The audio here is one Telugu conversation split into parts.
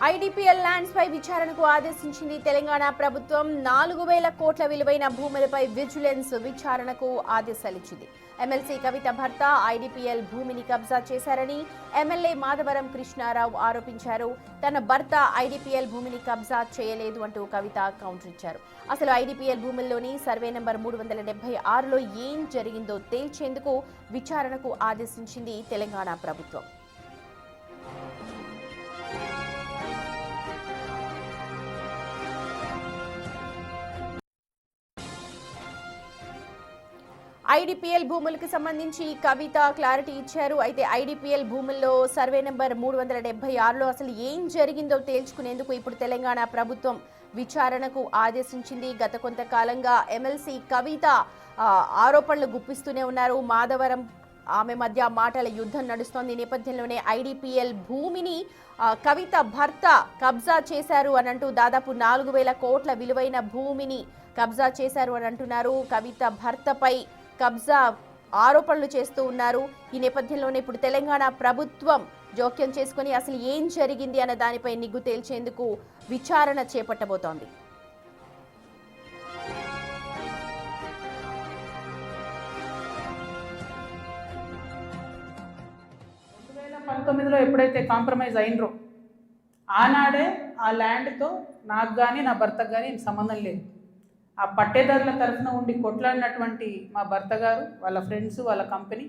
ఐడిపిఎల్ ల్యాండ్స్ పై విచారణకు ఆదేశించింది తెలంగాణ ప్రభుత్వం. 4,000 కోట్ల విలువైన భూములపై విజిలెన్స్ విచారణకు ఆదేశాలిచ్చింది. ఎమ్మెల్సీ కవిత భర్త ఐడిపిఎల్ భూమిని కబ్జా చేశారని ఎమ్మెల్యే మాధవరం కృష్ణారావు ఆరోపించారు. తన భర్త ఐడిపిఎల్ భూమిని కబ్జా చేయలేదు అంటూ కవిత కౌంటర్ ఇచ్చారు. అసలు ఐడిపిఎల్ భూముల్లోని సర్వే నంబర్ 376లో ఏం జరిగిందో తేల్చేందుకు విచారణకు ఆదేశించింది తెలంగాణ ప్రభుత్వం. ఐడిపిఎల్ భూములకు సంబంధించి కవిత క్లారిటీ ఇచ్చారు. అయితే ఐడిపిఎల్ భూముల్లో సర్వే నెంబర్ 376లో అసలు ఏం జరిగిందో తేల్చుకునేందుకు ఇప్పుడు తెలంగాణ ప్రభుత్వం విచారణకు ఆదేశించింది. గత కొంతకాలంగా ఎమ్మెల్సీ కవిత ఆరోపణలు గుప్పిస్తూనే ఉన్నారు. మాధవరం ఆమె మధ్య మాటల యుద్ధం నడుస్తోంది. ఈ నేపథ్యంలోనే ఐడిపిఎల్ భూమిని కవిత భర్త కబ్జా చేశారు అని అంటూ దాదాపు 4,000 కోట్ల విలువైన భూమిని కబ్జా చేశారు అని అంటున్నారు. కవిత భర్తపై కబ్జా ఆరోపణలు చేస్తూ ఉన్నారు. ఈ నేపథ్యంలోనే ఇప్పుడు తెలంగాణ ప్రభుత్వం జోక్యం చేసుకుని అసలు ఏం జరిగింది అన్న దానిపై నిగ్గు తేల్చేందుకు విచారణ చేపట్టబోతోంది. ఎప్పుడైతే కాంప్రమైజ్ అయినరో ఆనాడే ఆ ల్యాండ్తో నాకు కానీ నా భర్తకు కానీ సంబంధం లేదు. ఆ పట్టేదారుల తరఫున ఉండి కొట్లాడినటువంటి మా భర్త గారు, వాళ్ళ ఫ్రెండ్స్, వాళ్ళ కంపెనీ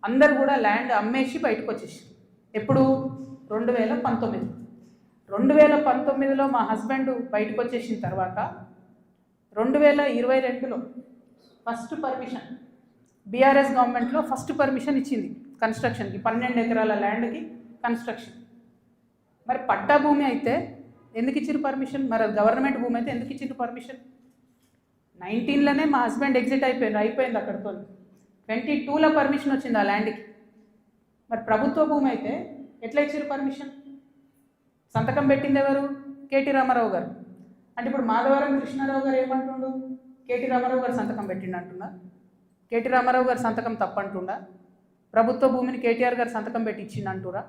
అందరు కూడా ల్యాండ్ అమ్మేసి బయటకు వచ్చేసి ఎప్పుడు 2019లో మా హస్బెండ్ బయటకు వచ్చేసిన తర్వాత 2022లో ఫస్ట్ పర్మిషన్ బీఆర్ఎస్ గవర్నమెంట్లో ఫస్ట్ పర్మిషన్ ఇచ్చింది కన్స్ట్రక్షన్కి, 12 ఎకరాల ల్యాండ్కి కన్స్ట్రక్షన్. మరి పట్టా భూమి అయితే ఎందుకు ఇచ్చారు పర్మిషన్? మరి గవర్నమెంట్ భూమి అయితే ఎందుకు ఇచ్చిండ్రు పర్మిషన్? 19లోనే మా హస్బెండ్ ఎగ్జిట్ అయిపోయింది అక్కడితో. 22లో పర్మిషన్ వచ్చింది ఆ ల్యాండ్కి. మరి ప్రభుత్వ భూమి అయితే ఎట్లా ఇచ్చారు పర్మిషన్? సంతకం పెట్టింది ఎవరు? కేటీ రామారావు గారు. అంటే ఇప్పుడు మాధవరం కృష్ణారావు గారు ఏమంటుండు? కేటీ రామారావు గారు సంతకం పెట్టిండు అంటున్నా. కేటీ రామారావు గారు సంతకం తప్పంటుండా? ప్రభుత్వ భూమిని కేటీఆర్ గారు సంతకం పెట్టి ఇచ్చిండు అంటురా?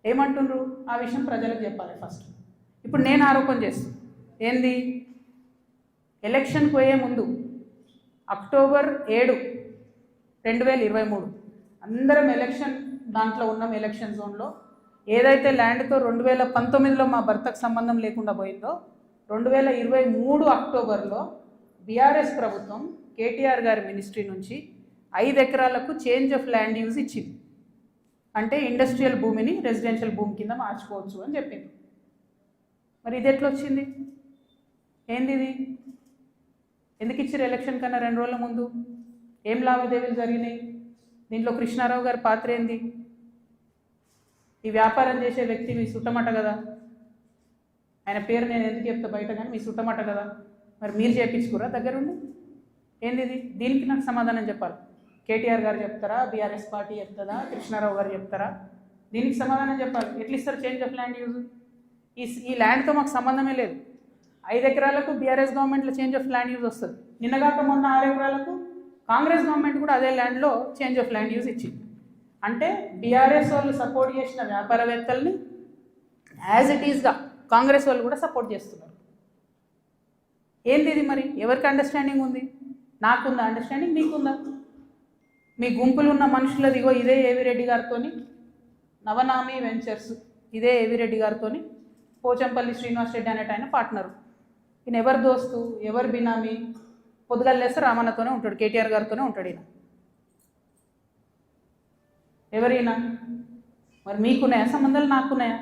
ఏమంటుండ్రు? ఆ విషయం ప్రజలకు చెప్పాలి ఫస్ట్. ఇప్పుడు నేను ఆరోపణ చేస్తాను ఏంది? ఎలక్షన్కి పోయే ముందు అక్టోబర్ 7, 2023 అందరం ఎలక్షన్ దాంట్లో ఉన్నాం. ఎలక్షన్ జోన్లో ఏదైతే ల్యాండ్తో 2019లో మా భర్తకు సంబంధం లేకుండా పోయిందో 2023 అక్టోబర్లో బీఆర్ఎస్ ప్రభుత్వం కేటీఆర్ గారి మినిస్ట్రీ నుంచి 5 ఎకరాలకు చేంజ్ ఆఫ్ ల్యాండ్ యూజ్ ఇచ్చింది. అంటే ఇండస్ట్రియల్ భూమిని రెసిడెన్షియల్ భూమి కింద మార్చుకోవచ్చు అని చెప్పింది. మరి ఇది ఎట్లా వచ్చింది? ఏంది ఇది? ఎందుకు ఇచ్చారు ఎలక్షన్ కన్నా 2 రోజుల ముందు? ఏం లావాదేవీలు జరిగినాయి? దీంట్లో కృష్ణారావు గారి పాత్ర ఏంది? ఈ వ్యాపారం చేసే వ్యక్తి మీ సుట్టమట కదా, ఆయన పేరు నేను ఎందుకు చెప్తా బయట, కానీ మీ సుట్టమట కదా. మరి మీరు చేయించుకురా దగ్గరుండి? ఏంది ఇది? దీనికి నాకు సమాధానం చెప్పాలి. కేటీఆర్ గారు చెప్తారా? బీఆర్ఎస్ పార్టీ చెప్తుందా? కృష్ణారావు గారు చెప్తారా? దీనికి సమాధానం చెప్పాలి. ఎట్లా ఇస్తారు చేంజ్ ఆఫ్ ల్యాండ్ యూజ్? ఈ ల్యాండ్తో మాకు సంబంధమే లేదు. 5 ఎకరాలకు బీఆర్ఎస్ గవర్నమెంట్లో చేంజ్ ఆఫ్ ల్యాండ్ యూజ్ వస్తుంది. నిన్నగాక మొన్న 6 ఎకరాలకు కాంగ్రెస్ గవర్నమెంట్ కూడా అదే ల్యాండ్లో చేంజ్ ఆఫ్ ల్యాండ్ యూజ్ ఇచ్చింది. అంటే బీఆర్ఎస్ వాళ్ళు సపోర్ట్ చేసిన వ్యాపారవేత్తల్ని యాజ్ ఇట్ ఈస్గా కాంగ్రెస్ వాళ్ళు కూడా సపోర్ట్ చేస్తున్నారు. ఏంది ఇది? మరి ఎవరికి అండర్స్టాండింగ్ ఉంది? నాకుందా అండర్స్టాండింగ్? మీకుందా? మీ గుంపులు ఉన్న మనుషులది ఇగో ఇదే ఏవిరెడ్డి గారితో నవనామి వెంచర్స్, ఇదే ఏవిరెడ్డి గారితో పోచంపల్లి శ్రీనివాస్ రెడ్డి అనేట ఆయన పార్ట్నరు. ఈయన ఎవరు దోస్తు, ఎవరు బినామీ? పొద్దుగల్లేస్తే రామన్నతోనే ఉంటాడు, కేటీఆర్ గారితోనే ఉంటాడు ఈయన. ఎవరైనా మరి మీకున్నాయా సంబంధాలు? నాకున్నాయా?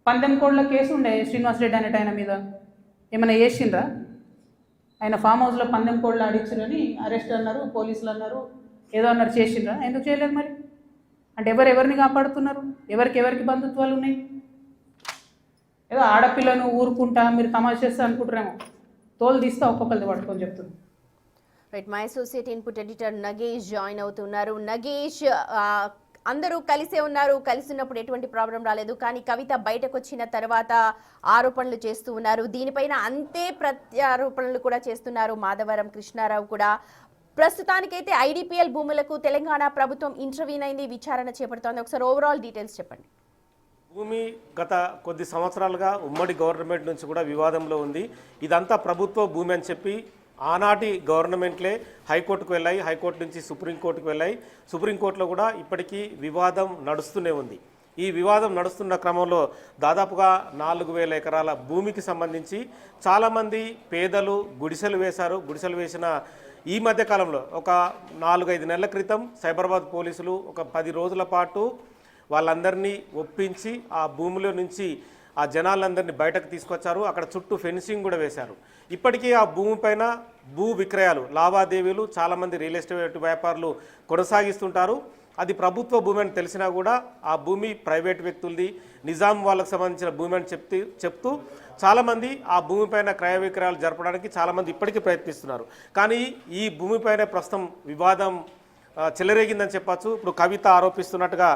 12 కోట్ల కేసు ఉండే శ్రీనివాస్ రెడ్డి అనేట ఆయన మీద. ఏమైనా చేసిండ్రా? ఆయన ఫామ్ హౌస్లో 12 కోట్లు ఆడించారని అరెస్ట్ అన్నారు, పోలీసులు అన్నారు, ఏదో అన్నారు. చేసిండ్రా? ఎందుకు చేయలేదు మరి? అంటే ఎవరిని కాపాడుతున్నారు? ఎవరికి బంధుత్వాలు ఉన్నాయి? ఏదో ఆడపిల్లను ఊరుకుంటా మీరు తమాషా చేస్తా అనుకుంటారేమో. తోలు తీస్తా ఒక్కొక్కరిది పట్టుకొని చెప్తుంది. Right, my associate input editor Nagesh join అవుతున్నారు. నగేష్, అందరూ కలిసే ఉన్నారు, కలిసినప్పుడు ఎటువంటి ప్రాబ్లం రాలేదు. కానీ కవిత బయటకు వచ్చిన తర్వాత ఆరోపణలు చేస్తూ ఉన్నారు. దీనిపైన అంతే ప్రత్యారోపణలు కూడా చేస్తున్నారు మాధవరం కృష్ణారావు కూడా. ప్రస్తుతానికైతే ఐడిపిఎల్ భూములకు తెలంగాణ ప్రభుత్వం ఇంటర్వ్యూన్ అయింది, విచారణ చేపడుతోంది. ఒకసారి ఓవరాల్ డీటెయిల్స్ చెప్పండి. భూమి గత కొద్ది సంవత్సరాలుగా ఉమ్మడి గవర్నమెంట్ నుంచి కూడా వివాదంలో ఉంది. ఇదంతా ప్రభుత్వ భూమి అని చెప్పి ఆనాటి గవర్నమెంట్లే హైకోర్టుకు వెళ్ళాయి, హైకోర్టు నుంచి సుప్రీంకోర్టుకు వెళ్ళాయి. సుప్రీంకోర్టులో కూడా ఇప్పటికీ వివాదం నడుస్తూనే ఉంది. ఈ వివాదం నడుస్తున్న క్రమంలో దాదాపుగా 4,000 ఎకరాల భూమికి సంబంధించి చాలామంది పేదలు గుడిసెలు వేశారు. గుడిసెలు వేసిన ఈ మధ్యకాలంలో ఒక 4-5 నెలల క్రితం సైబరాబాద్ పోలీసులు ఒక 10 రోజుల పాటు వాళ్ళందరినీ ఒప్పించి ఆ భూమిలో నుంచి ఆ జనాలందరినీ బయటకు తీసుకొచ్చారు. అక్కడ చుట్టూ ఫెన్సింగ్ కూడా వేశారు. ఇప్పటికీ ఆ భూమి పైన భూ విక్రయాలు లావాదేవీలు చాలామంది రియల్ ఎస్టేట్ వ్యాపారులు కొనసాగిస్తుంటారు. అది ప్రభుత్వ భూమి అని తెలిసినా కూడా ఆ భూమి ప్రైవేట్ వ్యక్తులది, నిజాం వాళ్ళకు సంబంధించిన భూమి అని చెప్తూ చాలామంది ఆ భూమిపైన క్రయ విక్రయాలు జరపడానికి చాలామంది ఇప్పటికీ ప్రయత్నిస్తున్నారు. కానీ ఈ భూమిపైన ప్రస్తుతం వివాదం చెలరేగిందని చెప్పచ్చు. ఇప్పుడు కవిత ఆరోపిస్తున్నట్టుగా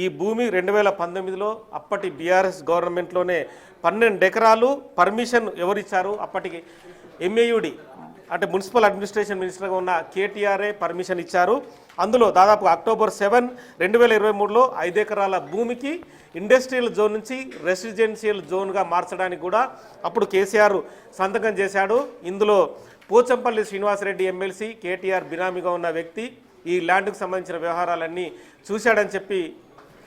ఈ భూమి 2019లో అప్పటి బీఆర్ఎస్ గవర్నమెంట్లోనే 12 ఎకరాలు పర్మిషన్ ఎవరిచ్చారు? అప్పటికి ఎంఏయుడి అంటే మున్సిపల్ అడ్మినిస్ట్రేషన్ మినిస్టర్గా ఉన్న కేటీఆర్ఏ పర్మిషన్ ఇచ్చారు. అందులో దాదాపు అక్టోబర్ 7, 2023లో 5 ఎకరాల భూమికి ఇండస్ట్రియల్ జోన్ నుంచి రెసిడెన్షియల్ జోన్గా మార్చడానికి కూడా అప్పుడు కేసీఆర్ సంతకం చేశాడు. ఇందులో పోచంపల్లి శ్రీనివాసరెడ్డి ఎమ్మెల్సీ కేటీఆర్ బినామీగా ఉన్న వ్యక్తి ఈ ల్యాండ్కు సంబంధించిన వ్యవహారాలన్నీ చూశాడని చెప్పి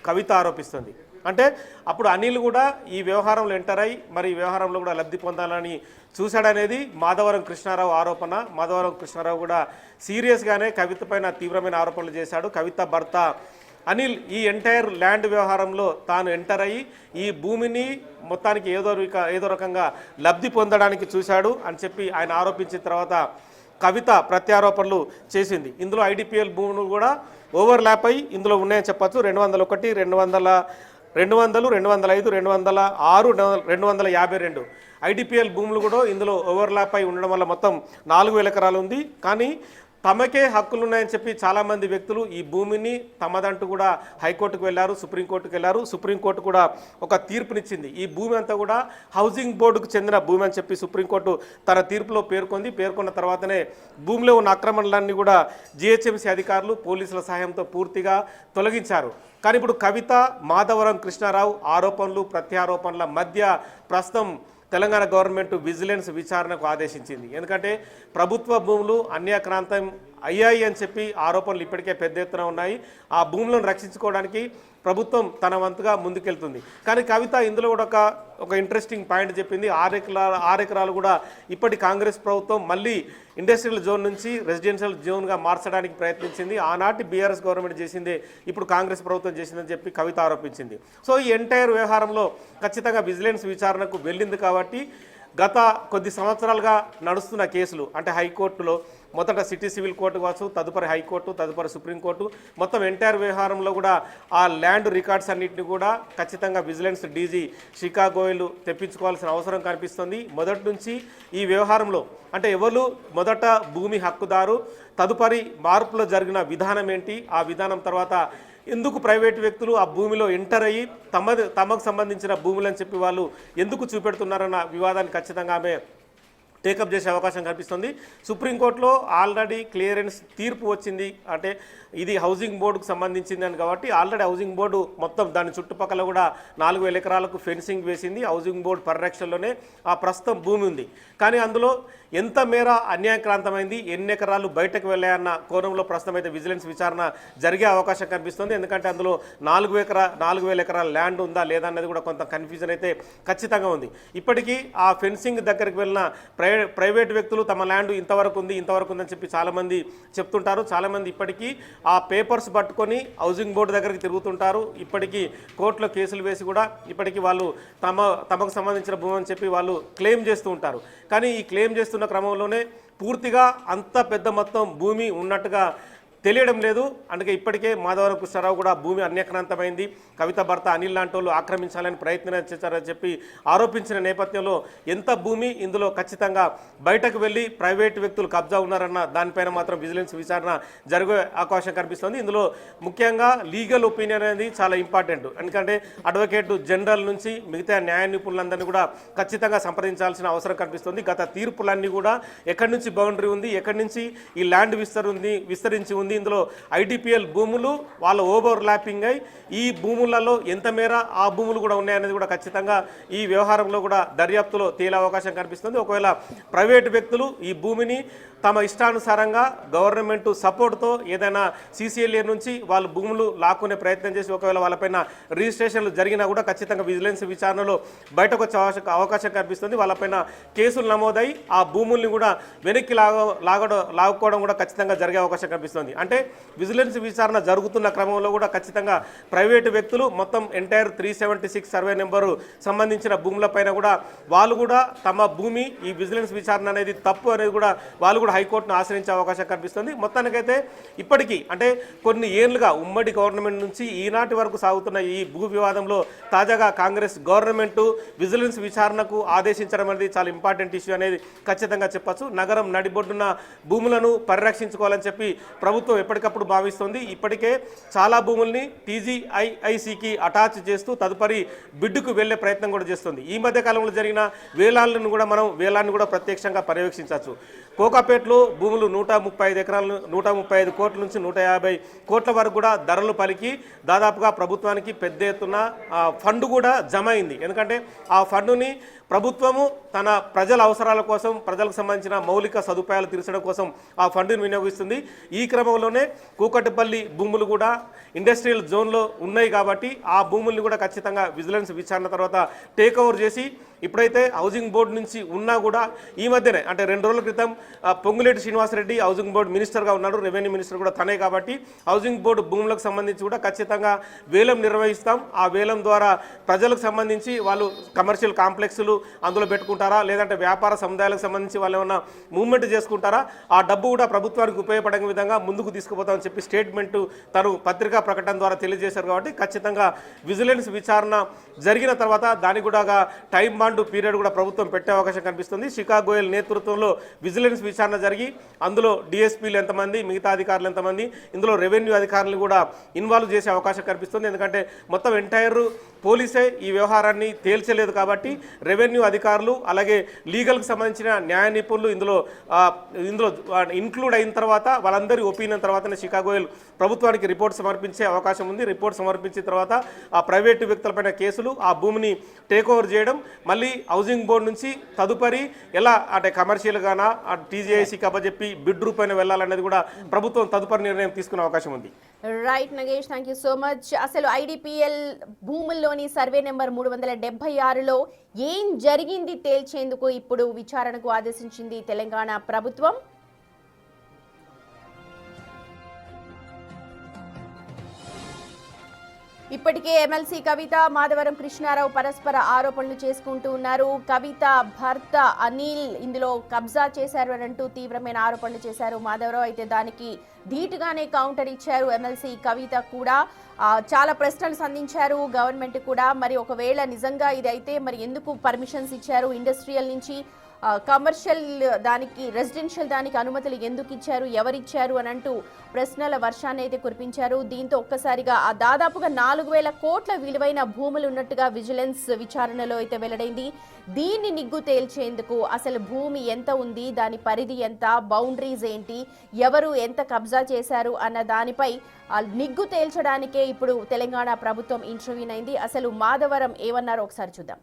కవిత ఆరోపిస్తుంది. అంటే అప్పుడు అనిల్ కూడా ఈ వ్యవహారంలో ఎంటర్ అయ్యి మరి ఈ వ్యవహారంలో కూడా లబ్ధి పొందాలని చూశాడనేది మాధవరం కృష్ణారావు ఆరోపణ. మాధవరం కృష్ణారావు కూడా సీరియస్గానే కవిత పైన తీవ్రమైన ఆరోపణలు చేశాడు. కవిత భర్త అనిల్ ఈ ఎంటైర్ ల్యాండ్ వ్యవహారంలో తాను ఎంటర్ అయ్యి ఈ భూమిని మొత్తానికి ఏదో రకంగా లబ్ధి పొందడానికి చూశాడు అని చెప్పి ఆయన ఆరోపించిన తర్వాత కవిత ప్రత్యారోపణలు చేసింది. ఇందులో ఐడిపిఎల్ భూములు కూడా ఓవర్లాప్ అయ్యి ఇందులో ఉన్నాయని చెప్పచ్చు. 201, 200, 205, 206, 252 ఐడిపిఎల్ భూములు కూడా ఇందులో ఓవర్లాప్ అయి ఉండడం వల్ల మొత్తం 4,000 ఎకరాలు ఉంది. కానీ తమకే హక్కులు ఉన్నాయని చెప్పి చాలామంది వ్యక్తులు ఈ భూమిని తమదంటూ కూడా హైకోర్టుకు వెళ్ళారు, సుప్రీంకోర్టుకు వెళ్ళారు. సుప్రీంకోర్టు కూడా ఒక తీర్పునిచ్చింది. ఈ భూమి అంతా కూడా హౌసింగ్ బోర్డుకు చెందిన భూమి అని చెప్పి సుప్రీంకోర్టు తన తీర్పులో పేర్కొన్న తర్వాతనే భూమిలో ఉన్న ఆక్రమణలన్నీ కూడా జిహెచ్ఎంసీ అధికారులు పోలీసుల సహాయంతో పూర్తిగా తొలగించారు. కానీ ఇప్పుడు కవిత, మాధవరం కృష్ణారావు ఆరోపణలు ప్రత్యారోపణల మధ్య ప్రస్తుతం తెలంగాణ గవర్నమెంట్ విజిలెన్స్ విచారణకు ఆదేశించింది. ఎందుకంటే ప్రభుత్వ భూములు అన్యాక్రాంతం అయ్యాయి అని చెప్పి ఆరోపణలు ఇప్పటికే పెద్ద ఎత్తున ఉన్నాయి. ఆ భూములను రక్షించుకోవడానికి ప్రభుత్వం తన వంతుగా ముందుకెళ్తుంది. కానీ కవిత ఇందులో కూడా ఒక ఇంట్రెస్టింగ్ పాయింట్ చెప్పింది. 6 ఎకరాలు కూడా ఇప్పటి కాంగ్రెస్ ప్రభుత్వం మళ్ళీ ఇండస్ట్రియల్ జోన్ నుంచి రెసిడెన్షియల్ జోన్గా మార్చడానికి ప్రయత్నించింది. ఆనాటి బీఆర్ఎస్ గవర్నమెంట్ చేసిందే ఇప్పుడు కాంగ్రెస్ ప్రభుత్వం చేసిందని చెప్పి కవిత ఆరోపించింది. సో ఈ ఎంటైర్ వ్యవహారంలో ఖచ్చితంగా విజిలెన్స్ విచారణకు వెళ్ళింది. కాబట్టి గత కొద్ది సంవత్సరాలుగా నడుస్తున్న కేసులు అంటే హైకోర్టులో మొదట సిటీ సివిల్ కోర్టు కావచ్చు, తదుపరి హైకోర్టు, తదుపరి సుప్రీంకోర్టు, మొత్తం ఎంటైర్ వ్యవహారంలో కూడా ఆ ల్యాండ్ రికార్డ్స్ అన్నింటినీ కూడా ఖచ్చితంగా విజిలెన్స్ డీజీ శిఖా గోయల్ తెప్పించుకోవాల్సిన అవసరం కనిపిస్తుంది. మొదటి నుంచి ఈ వ్యవహారంలో అంటే ఎవరు మొదట భూమి హక్కుదారు, తదుపరి మార్పులో జరిగిన విధానం ఏంటి, ఆ విధానం తర్వాత ఎందుకు ప్రైవేటు వ్యక్తులు ఆ భూమిలో ఎంటర్ అయ్యి తమకు సంబంధించిన భూములని చెప్పి వాళ్ళు ఎందుకు చూపెడుతున్నారన్న వివాదాన్ని ఖచ్చితంగా ఆమె టేకప్ చేసే అవకాశం కనిపిస్తుంది. సుప్రీంకోర్టులో ఆల్రెడీ క్లియరెన్స్ తీర్పు వచ్చింది. అంటే ఇది హౌసింగ్ బోర్డుకు సంబంధించింది అని కాబట్టి ఆల్రెడీ హౌసింగ్ బోర్డు మొత్తం దాని చుట్టుపక్కల కూడా 4,000 ఎకరాలకు ఫెన్సింగ్ వేసింది. హౌసింగ్ బోర్డు పరిరక్షణలోనే ఆ ప్రస్తుతం భూమి ఉంది. కానీ అందులో ఎంత మేర అన్యాయక్రాంతమైంది, ఎన్ని ఎకరాలు బయటకు వెళ్ళాయన్న కోణంలో ప్రస్తుతం అయితే విజిలెన్స్ విచారణ జరిగే అవకాశం కనిపిస్తుంది. ఎందుకంటే అందులో 4,000 ఎకరాల ల్యాండ్ ఉందా లేదా అన్నది కూడా కొంత కన్ఫ్యూజన్ అయితే ఖచ్చితంగా ఉంది. ఇప్పటికీ ఆ ఫెన్సింగ్ దగ్గరికి వెళ్ళిన ప్రైవేట్ వ్యక్తులు తమ ల్యాండ్ ఇంతవరకు ఉందని చెప్పి చాలామంది చెప్తుంటారు. చాలామంది ఇప్పటికీ ఆ పేపర్స్ పట్టుకొని హౌసింగ్ బోర్డు దగ్గరికి తిరుగుతుంటారు. ఇప్పటికీ కోర్టులో కేసులు వేసి కూడా ఇప్పటికీ వాళ్ళు తమకు సంబంధించిన భూమి అని చెప్పి వాళ్ళు క్లెయిమ్ చేస్తూ ఉంటారు. కానీ ఈ క్లెయిమ్ చేస్తున్న క్రమంలోనే పూర్తిగా అంత పెద్ద మొత్తం భూమి ఉన్నట్టుగా తెలియడం లేదు. అందుకే ఇప్పటికే మాధవరం కృష్ణారావు కూడా భూమి అన్యాక్రాంతమైంది, కవిత భర్త అనిల్ లాంటి వాళ్ళు ఆక్రమించాలని ప్రయత్నం చేశారని చెప్పి ఆరోపించిన నేపథ్యంలో ఎంత భూమి ఇందులో ఖచ్చితంగా బయటకు వెళ్ళి ప్రైవేటు వ్యక్తులు కబ్జా ఉన్నారన్న దానిపైన మాత్రం విజిలెన్స్ విచారణ జరిగే అవకాశం కనిపిస్తుంది. ఇందులో ముఖ్యంగా లీగల్ ఒపీనియన్ అనేది చాలా ఇంపార్టెంట్. ఎందుకంటే అడ్వకేట్ జనరల్ నుంచి మిగతా న్యాయ నిపుణులందరినీ కూడా ఖచ్చితంగా సంప్రదించాల్సిన అవసరం కనిపిస్తుంది. గత తీర్పులన్నీ కూడా ఎక్కడి నుంచి బౌండరీ ఉంది, ఎక్కడి నుంచి ఈ ల్యాండ్ విస్తరించి ఉంది, ఉంది. ఇందులో ఐడిపిఎల్ భూములు వాళ్ళ ఓవర్ ల్యాపింగ్ అయి ఈ భూములలో ఎంత మేర ఆ భూములు కూడా ఉన్నాయనేది కూడా ఖచ్చితంగా ఈ వ్యవహారంలో కూడా దర్యాప్తులో తేలే అవకాశం కనిపిస్తుంది. ఒకవేళ ప్రైవేటు వ్యక్తులు ఈ భూమిని తమ ఇష్టానుసారంగా గవర్నమెంట్ సపోర్ట్తో ఏదైనా సీసీఎల్ఏ నుంచి వాళ్ళు భూములు లాక్కునే ప్రయత్నం చేసి ఒకవేళ వాళ్ళపైన రిజిస్ట్రేషన్లు జరిగినా కూడా ఖచ్చితంగా విజిలెన్స్ విచారణలో బయటకు వచ్చే అవకాశం కనిపిస్తుంది. వాళ్ళపైన కేసులు నమోదై ఆ భూముల్ని కూడా వెనక్కి లాక్కోవడం కూడా ఖచ్చితంగా జరిగే అవకాశం కనిపిస్తుంది. అంటే విజిలెన్స్ విచారణ జరుగుతున్న క్రమంలో కూడా ఖచ్చితంగా ప్రైవేటు వ్యక్తులు మొత్తం ఎంటైర్ 376 సర్వే నెంబరు సంబంధించిన భూములపైన కూడా వాళ్ళు కూడా తమ భూమి ఈ విజిలెన్స్ విచారణ అనేది తప్పు అనేది కూడా వాళ్ళు కూడా హైకోర్టును ఆశ్రయించే అవకాశం కనిపిస్తుంది. మొత్తానికైతే ఇప్పటికీ అంటే కొన్ని ఏళ్లుగా ఉమ్మడి గవర్నమెంట్ నుంచి ఈనాటి వరకు సాగుతున్న ఈ భూ వివాదంలో తాజాగా కాంగ్రెస్ గవర్నమెంట్ విజిలెన్స్ విచారణకు ఆదేశించడం అనేది చాలా ఇంపార్టెంట్ ఇష్యూ అనేది ఖచ్చితంగా చెప్పచ్చు. నగరం నడిబొడ్డున భూములను పరిరక్షించుకోవాలని చెప్పి ప్రభుత్వం ఎప్పటికప్పుడు భావిస్తుంది. ఇప్పటికే చాలా భూముల్ని TGIICకి అటాచ్ చేస్తూ తదుపరి బిడ్డుకు వెళ్లే ప్రయత్నం కూడా చేస్తుంది. ఈ మధ్య కాలంలో జరిగిన వేలాన్ని కూడా ప్రత్యక్షంగా పర్యవేక్షించవచ్చు. కోకాపేటలో భూములు 135 ఎకరాలు 135 కోట్ల నుంచి 150 కోట్ల వరకు కూడా ధరలు పలికి దాదాపుగా ప్రభుత్వానికి పెద్ద ఎత్తున ఫండ్ కూడా జమ అయింది. ఎందుకంటే ఆ ఫండుని ప్రభుత్వము తన ప్రజల అవసరాల కోసం ప్రజలకు సంబంధించిన మౌలిక సదుపాయాలు తీర్చడం కోసం ఆ ఫండ్ని వినియోగిస్తుంది. ఈ క్రమంలోనే కూకట్పల్లి భూములు కూడా ఇండస్ట్రియల్ జోన్లో ఉన్నాయి కాబట్టి ఆ భూముల్ని కూడా ఖచ్చితంగా విజిలెన్స్ విచారణ తర్వాత టేక్ ఓవర్ చేసి ఇప్పుడైతే హౌసింగ్ బోర్డు నుంచి ఉన్నా కూడా ఈ మధ్యనే అంటే 2 రోజుల క్రితం పొంగులేటి శ్రీనివాసరెడ్డి హౌసింగ్ బోర్డు మినిస్టర్గా ఉన్నాడు, రెవెన్యూ మినిస్టర్ కూడా తనే కాబట్టి హౌసింగ్ బోర్డు భూములకు సంబంధించి కూడా ఖచ్చితంగా వేలం నిర్వహిస్తాం. ఆ వేలం ద్వారా ప్రజలకు సంబంధించి వాళ్ళు కమర్షియల్ కాంప్లెక్స్లు అందులో పెట్టుకుంటారా లేదంటే వ్యాపార సముదాయాలకు సంబంధించి వాళ్ళు ఏమన్నా మూవ్మెంట్ చేసుకుంటారా, ఆ డబ్బు కూడా ప్రభుత్వానికి ఉపయోగపడే విధంగా ముందుకు తీసుకుపోతామని చెప్పి స్టేట్మెంట్ తను పత్రికా ప్రకటన ద్వారా తెలియజేశారు. కాబట్టి ఖచ్చితంగా విజిలెన్స్ విచారణ జరిగిన తర్వాత దానికి కూడా టైం బాండ్ పీరియడ్ కూడా ప్రభుత్వం పెట్టే అవకాశం కనిపిస్తుంది. శిఖా గోయల్ నేతృత్వంలో విజిలెన్స్ విచారణ జరిగి అందులో డిఎస్పీలు ఎంతమంది మిగతా అధికారులు ఎంతమంది ఇందులో రెవెన్యూ అధికారులు కూడా ఇన్వాల్వ్ చేసే అవకాశం కనిపిస్తుంది. ఎందుకంటే మొత్తం ఎంటైర్ పోలీసే ఈ వ్యవహారాన్ని తేల్చలేదు కాబట్టి రెవెన్యూ అధికారులు అలాగే లీగల్కి సంబంధించిన న్యాయ నిపుణులు ఇందులో ఇన్క్లూడ్ అయిన తర్వాత వాళ్ళందరి ఒపీనియన్ తర్వాతనే శిఖా గోయల్ ప్రభుత్వానికి రిపోర్ట్ సమర్పించే అవకాశం ఉంది. రిపోర్ట్ సమర్పించిన తర్వాత ఆ ప్రైవేటు వ్యక్తులపైన కేసులు ఆ భూమిని టేక్ ఓవర్ చేయడం మళ్ళీ హౌసింగ్ బోర్డు నుంచి తదుపరి ఎలా అంటే కమర్షియల్గానా TGICకి అప్పచెప్పి బిడ్ రూపైన వెళ్ళాలనేది కూడా ప్రభుత్వం తదుపరి నిర్ణయం తీసుకునే అవకాశం ఉంది. Right Nagesh, thank you so much. అసలు ఐడిపిఎల్ భూముల్లోని సర్వే నెంబర్ 376లో ఏం జరిగింది తేల్చేందుకు ఇప్పుడు విచారణకు ఆదేశించింది తెలంగాణ ప్రభుత్వం. ఇప్పటికే ఎమ్మెల్సీ కవిత మాధవరం కృష్ణారావు పరస్పర ఆరోపణలు చేసుకుంటూ ఉన్నారు. కవిత భర్త అనిల్ ఇందులో కబ్జా చేశారు అని అంటూ తీవ్రమైన ఆరోపణలు చేశారు మాధవరావు. అయితే దానికి ధీటుగానే కౌంటర్ ఇచ్చారు ఎమ్మెల్సీ కవిత కూడా. చాలా ప్రశ్నలు సంధించారు గవర్నమెంట్ కూడా. మరి ఒకవేళ నిజంగా ఇదైతే మరి ఎందుకు పర్మిషన్స్ ఇచ్చారు ఇండస్ట్రియల్ నుంచి కమర్షియల్ దానికి రెసిడెన్షియల్ దానికి అనుమతులు ఎందుకు ఇచ్చారు ఎవరిచ్చారు అని అంటూ ప్రశ్నల వర్షాన్ని అయితే కురిపించారు. దీంతో ఒక్కసారిగా దాదాపుగా 4,000 కోట్ల విలువైన భూములు ఉన్నట్టుగా విజిలెన్స్ విచారణలో అయితే వెల్లడైంది. దీన్ని నిగ్గు తేల్చేందుకు అసలు భూమి ఎంత ఉంది, దాని పరిధి ఎంత, బౌండరీస్ ఏంటి, ఎవరు ఎంత కబ్జా చేశారు అన్న దానిపై నిగ్గు తేల్చడానికే ఇప్పుడు తెలంగాణ ప్రభుత్వం ఇంటర్వ్యూన్ అయింది. అసలు మాధవరం ఏమన్నారో ఒకసారి చూద్దాం.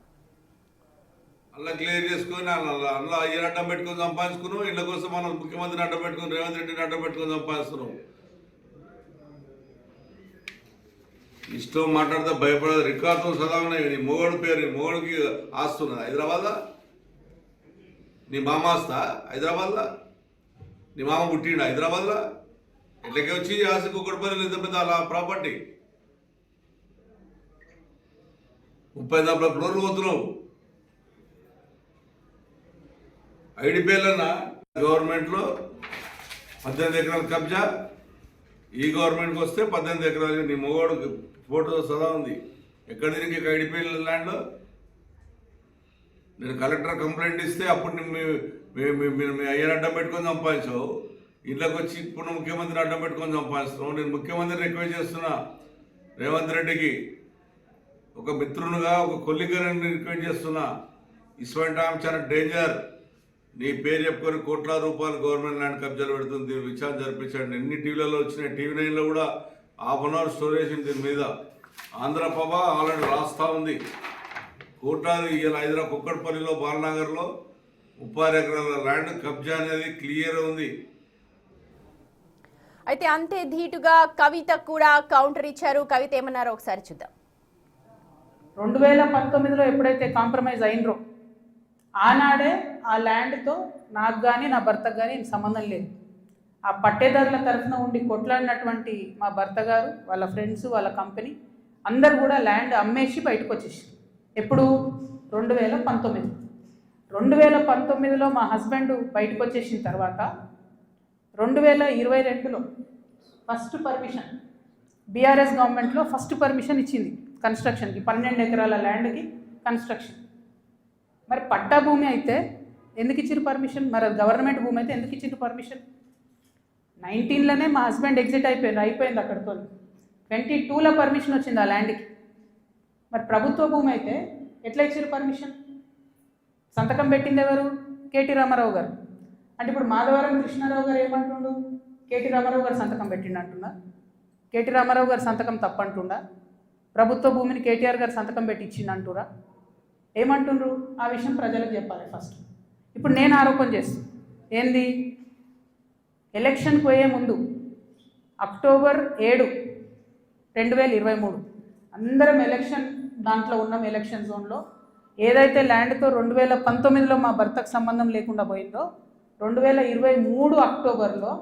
అలా క్లియర్ చేసుకొని అలా అయ్యని అడ్డం పెట్టుకొని సంపాదించుకున్నాం. ఇళ్ళ కోసం మనం ముఖ్యమంత్రిని అడ్డం పెట్టుకుని రేవంత్ రెడ్డిని అడ్డం పెట్టుకొని సంపాదిస్తున్నాం. ఇష్టం మాట్లాడితే భయపడదు. రికార్డుతో సదా ఉన్నాయి. నీ మొగడు పేరు నీ మొగడికి ఆస్తున్నది హైదరాబాద్లో. నీ మామ ఆస్తా హైదరాబాద్లో. నీ మామ పుట్టిండు హైదరాబాద్లో. ఎట్లకే వచ్చి ఆశకు ఒకటి ఇంత పెద్ద అలా ప్రాపర్టీ 30 ఫ్లోర్లు పోతున్నావు. ఐడిపిఎల్ గవర్నమెంట్లో 18 ఎకరాల కబ్జా, ఈ గవర్నమెంట్కి వస్తే 18 ఎకరాలు. నీ మొగోడు ఫోటో సదా ఉంది. ఎక్కడ తిరిగి ఐడిపిఎల్ ల్యాండ్లో నేను కలెక్టర్ కంప్లైంట్ ఇస్తే అప్పుడు మీ అయ్యని అడ్డం పెట్టుకొని సంపాదించావు. ఇళ్ళకి వచ్చి ఇప్పుడు ముఖ్యమంత్రిని అడ్డం పెట్టుకొని సంపాదిస్తున్నావు. నేను ముఖ్యమంత్రిని రిక్వెస్ట్ చేస్తున్నా రేవంత్ రెడ్డికి, ఒక మిత్రునిగా ఒక కొల్లికని రిక్వెస్ట్ చేస్తున్నా. ఇటువంటి ఆమె చాలా డేంజర్. నీ పేరు చెప్పుకొని కోట్లాది రూపాయలు గవర్నమెంట్ ల్యాండ్ కబ్జాలు పెడుతుంది. దీని విచారణ జరిపించండి. ఎన్ని టీవీలలో వచ్చినాయి, టీవీ 9లో కూడా ½ స్టోరేజ్ దీని మీద. ఆంధ్రప్రభ ఆల్రెడీ రాస్తా ఉంది. కోట్లాది ఇలా హైదరాబాద్ కుక్కడపల్లిలో బాలనగర్లో 36 ఎకరాల ల్యాండ్ కబ్జా అనేది క్లియర్ ఉంది. అయితే అంతే ధీటుగా కవిత కూడా కౌంటర్ ఇచ్చారు. కవిత ఏమన్నారో ఒకసారి చూద్దాం. 2019లో ఎప్పుడైతే కాంప్రమైజ్ అయినరో ఆనాడే ఆ ల్యాండ్తో నాకు కానీ నా భర్తకు కానీ సంబంధం లేదు. ఆ పట్టేదారుల తరఫున ఉండి కొట్లాడినటువంటి మా భర్త గారు, వాళ్ళ ఫ్రెండ్స్, వాళ్ళ కంపెనీ అందరు కూడా ల్యాండ్ అమ్మేసి బయటకు వచ్చేసి. ఎప్పుడు? 2019. 2019లో మా హస్బెండ్ బయటకు వచ్చేసిన తర్వాత 2022లో ఫస్ట్ పర్మిషన్ బీఆర్ఎస్ గవర్నమెంట్లో ఫస్ట్ పర్మిషన్ ఇచ్చింది కన్స్ట్రక్షన్కి, 12 ఎకరాల ల్యాండ్కి కన్స్ట్రక్షన్. మరి పట్టా భూమి అయితే ఎందుకు ఇచ్చారు పర్మిషన్? మరి అది గవర్నమెంట్ భూమి అయితే ఎందుకు ఇచ్చారు పర్మిషన్? 19లోనే మా హస్బెండ్ ఎగ్జిట్ అయిపోయింది అక్కడితో. 22లో పర్మిషన్ వచ్చింది ఆ ల్యాండ్కి. మరి ప్రభుత్వ భూమి అయితే ఎట్లా ఇచ్చారు పర్మిషన్? సంతకం పెట్టింది ఎవరు? కేటీ రామారావు గారు. అంటే ఇప్పుడు మాధవరం కృష్ణారావు గారు ఏమంటుండు? కేటీ రామారావు గారు సంతకం పెట్టిండు అంటున్నా. కేటీ రామారావు గారు సంతకం తప్పంటుండా? ప్రభుత్వ భూమిని కేటీఆర్ గారు సంతకం పెట్టి ఇచ్చిండు అంటురా? ఏమంటుండ్రు? ఆ విషయం ప్రజలకు చెప్పాలి ఫస్ట్. ఇప్పుడు నేను ఆరోపణ చేస్తాను. ఏంది? ఎలక్షన్కి పోయే ముందు అక్టోబర్ 7, 2023 అందరం ఎలక్షన్ దాంట్లో ఉన్నాం. ఎలక్షన్ జోన్లో ఏదైతే ల్యాండ్తో 2019లో మా భర్తకు సంబంధం లేకుండా పోయిందో 2023 అక్టోబర్లో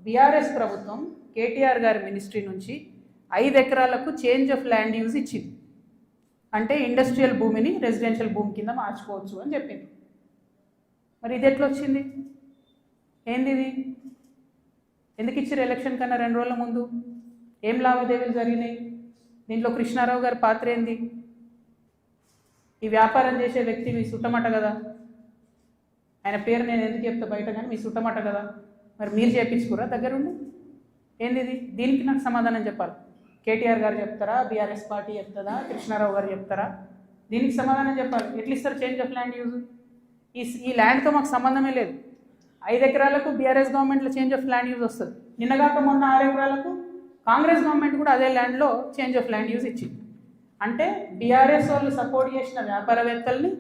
బీఆర్ఎస్ ప్రభుత్వం కేటీఆర్ గారి మినిస్ట్రీ నుంచి 5 ఎకరాలకు చేంజ్ ఆఫ్ ల్యాండ్ యూజ్ ఇచ్చింది. అంటే ఇండస్ట్రియల్ భూమిని రెసిడెన్షియల్ భూమి కింద మార్చుకోవచ్చు అని చెప్పింది. మరి ఇది ఎట్లా వచ్చింది? ఏంది ఇది? ఎందుకు ఇచ్చారు ఎలక్షన్ కన్నా 2 రోజుల ముందు? ఏం లావాదేవీలు జరిగినాయి? దీంట్లో కృష్ణారావు గారి పాత్ర ఏంది? ఈ వ్యాపారం చేసే వ్యక్తి మీ సుట్టమట కదా. ఆయన పేరు నేను ఎందుకు చెప్తా బయట, కానీ మీ సుట్టమట కదా. మరి మీరు చేయించుకురా దగ్గరుండి? ఏంది ఇది? దీనికి నాకు సమాధానం చెప్పాలి. కేటీఆర్ గారు చెప్తారా? బీఆర్ఎస్ పార్టీ చెప్తుందా? కృష్ణారావు గారు చెప్తారా? దీనికి సమాధానం చెప్పాలి. ఎట్లా ఇస్తారు చేంజ్ ఆఫ్ ల్యాండ్ యూజ్? ఈ ల్యాండ్తో మాకు సంబంధమే లేదు. 5 ఎకరాలకు బీఆర్ఎస్ గవర్నమెంట్లో చేంజ్ ఆఫ్ ల్యాండ్ యూజ్ వస్తుంది. నిన్నగాక మొన్న 6 ఎకరాలకు కాంగ్రెస్ గవర్నమెంట్ కూడా అదే ల్యాండ్లో చేంజ్ ఆఫ్ ల్యాండ్ యూజ్ ఇచ్చింది. అంటే బీఆర్ఎస్ వాళ్ళు సపోర్ట్ చేసిన వ్యాపారవేత్తల్ని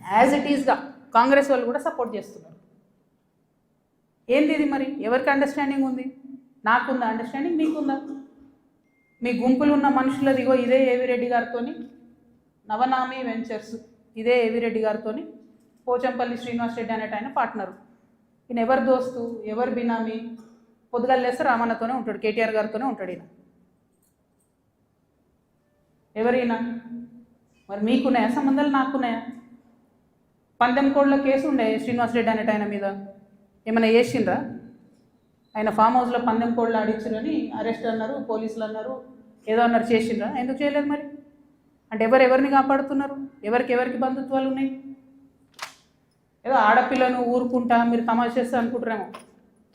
యాజ్ ఇట్ ఈస్గా కాంగ్రెస్ వాళ్ళు కూడా సపోర్ట్ చేస్తున్నారు. ఏంది ఇది? మరి ఎవరికి అండర్స్టాండింగ్ ఉంది? నాకుందా అండర్స్టాండింగ్? మీకుందా? మీ గుంపులు ఉన్న మనుషులది ఇగో ఇదే ఏవిరెడ్డి గారితో నవనామి వెంచర్స్, ఇదే ఏవిరెడ్డి గారితో పోచంపల్లి శ్రీనివాస్ రెడ్డి అనేట ఆయన పార్ట్నరు. ఈయన ఎవరు దోస్తు, ఎవరు బినామీ? పొద్దుగాలు లేస్తే రామన్నతోనే ఉంటాడు, కేటీఆర్ గారితోనే ఉంటాడు ఈయన. ఎవరైనా మరి మీకున్నాయా సంబంధాలు? నాకున్నాయా? పందెం కోడ్ల కేసు ఉండే శ్రీనివాస్ రెడ్డి అనేట ఆయన మీద. ఏమైనా చేసిండ్రా? ఆయన ఫామ్ హౌస్లో పందెం కోడ్లు ఆడించారని అరెస్ట్ అన్నారు, పోలీసులు అన్నారు, ఏదో అన్నారు. చేసిండ్రా? ఎందుకు చేయలేదు మరి? అంటే ఎవరిని కాపాడుతున్నారు? ఎవరికి బంధుత్వాలు ఉన్నాయి? ఏదో ఆడపిల్లను ఊరుకుంటా మీరు తమాషా చేస్తా అనుకుంటారేమో.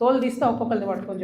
తోలు తీస్తే ఒక్కొక్కరిది పట్టుకొని